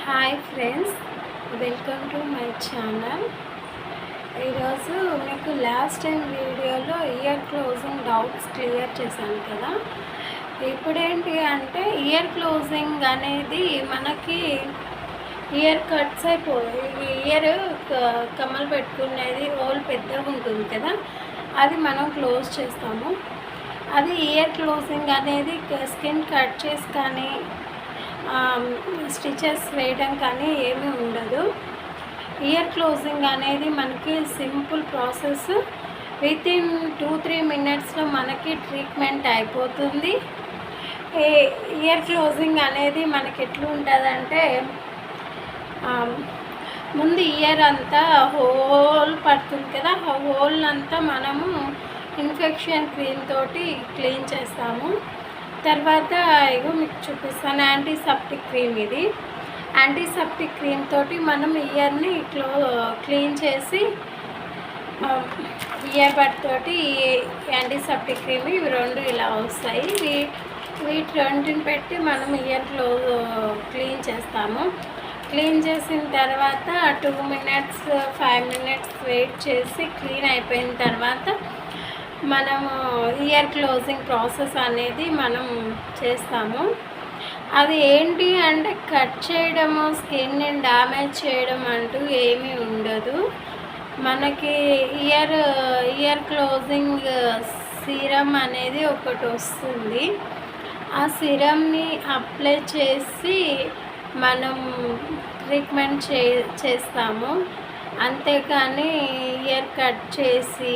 Hi friends, welcome to my channel. ఈరోజు మీకు last time వీడియోలో ఇయర్ క్లోజింగ్ డౌట్స్ క్లియర్ చేశాను కదా. ఇప్పుడేంటి అంటే ఇయర్ క్లోజింగ్ అనేది మనకి ఇయర్ కట్స్ అయిపోయి ఇయర్ కమ్మలు పెట్టుకునేది హోల్ పెద్దగా ఉంటుంది కదా, అది మనం క్లోజ్ చేస్తాము. అది ఇయర్ క్లోజింగ్ అనేది స్కిన్ కట్ చేసి కానీ స్టిచెస్ వేయడం కానీ ఏమీ ఉండదు. ఇయర్ క్లోజింగ్ అనేది మనకి సింపుల్ ప్రాసెస్. వితిన్ 2-3 మినిట్స్లో మనకి ట్రీట్మెంట్ అయిపోతుంది. ఇయర్ క్లోజింగ్ అనేది మనకి ఎట్లా ఉంటుందంటే, ముందు ఇయర్ అంతా హోల్ పడుతుంది కదా, ఆ హోల్ అంతా మనము ఇన్ఫెక్షన్ క్రీమ్ తోటి క్లీన్ చేస్తాము. తర్వాత ఇగో మీకు చూపిస్తాను, యాంటీసెప్టిక్ క్రీమ్. ఇది యాంటీసెప్టిక్ క్రీమ్ తోటి మనం ఇయర్ని క్లీన్ చేసి, ఇయర్ బడ్ తోటి యాంటీసెప్టిక్ క్రీమ్ ఇవి రెండు ఇలా వస్తాయి. వీటి రెండుని పెట్టి మనం ఇయర్లో క్లీన్ చేస్తాము. క్లీన్ చేసిన తర్వాత 2 మినిట్స్ 5 మినిట్స్ వెయిట్ చేసి క్లీన్ అయిపోయిన తర్వాత మనము ఇయర్ క్లోజింగ్ ప్రాసెస్ అనేది మనం చేస్తాము. అది ఏంటి అంటే కట్ చేయడము, స్కిన్ని డ్యామేజ్ చేయడం అంటూ ఏమీ ఉండదు. మనకి ఇయర్ క్లోజింగ్ సీరం అనేది ఒకటి వస్తుంది. ఆ సీరంని అప్లై చేసి మనం ట్రీట్మెంట్ చేస్తాము. అంతేకాని ఇయర్ కట్ చేసి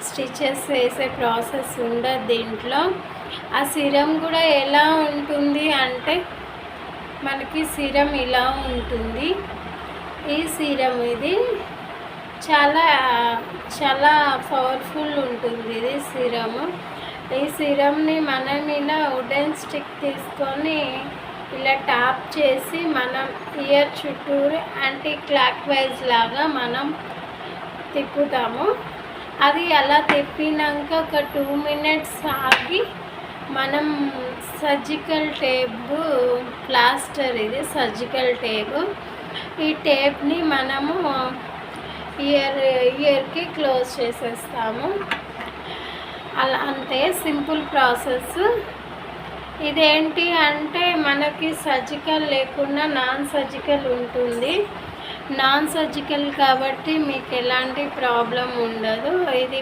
స్టిచెస్ వేసే ప్రాసెస్ ఉండదు దీంట్లో. ఆ సీరం కూడా ఎలా ఉంటుంది అంటే, మనకి సీరం ఇలా ఉంటుంది. ఈ సీరం ఇది చాలా చాలా పవర్ఫుల్ ఉంటుంది. ఇది సీరము. ఈ సీరంని మనం ఇలా వుడెన్ స్టిక్ తీసుకొని ఇలా ట్యాప్ చేసి మనం ఇయర్ చుట్టూరు యాంటీ క్లాక్ వైజ్ లాగా మనం తిప్పుతాము. అది అలా తిప్పినాక ఒక 2 మినిట్స్ ఆగి మనం సర్జికల్ టేప్, ప్లాస్టర్, ఇది సర్జికల్ టేప్, ఈ టేప్ని మనము ఇయర్కి క్లోజ్ చేసేస్తాము. అలా అంతే, సింపుల్ ప్రాసెస్. ఇదేంటి అంటే మనకి సర్జికల్ లేకుండా నాన్ సర్జికల్ ఉంటుంది. నాన్ సర్జికల్ కాబట్టి మీకు ఎలాంటి ప్రాబ్లం ఉండదు. ఇది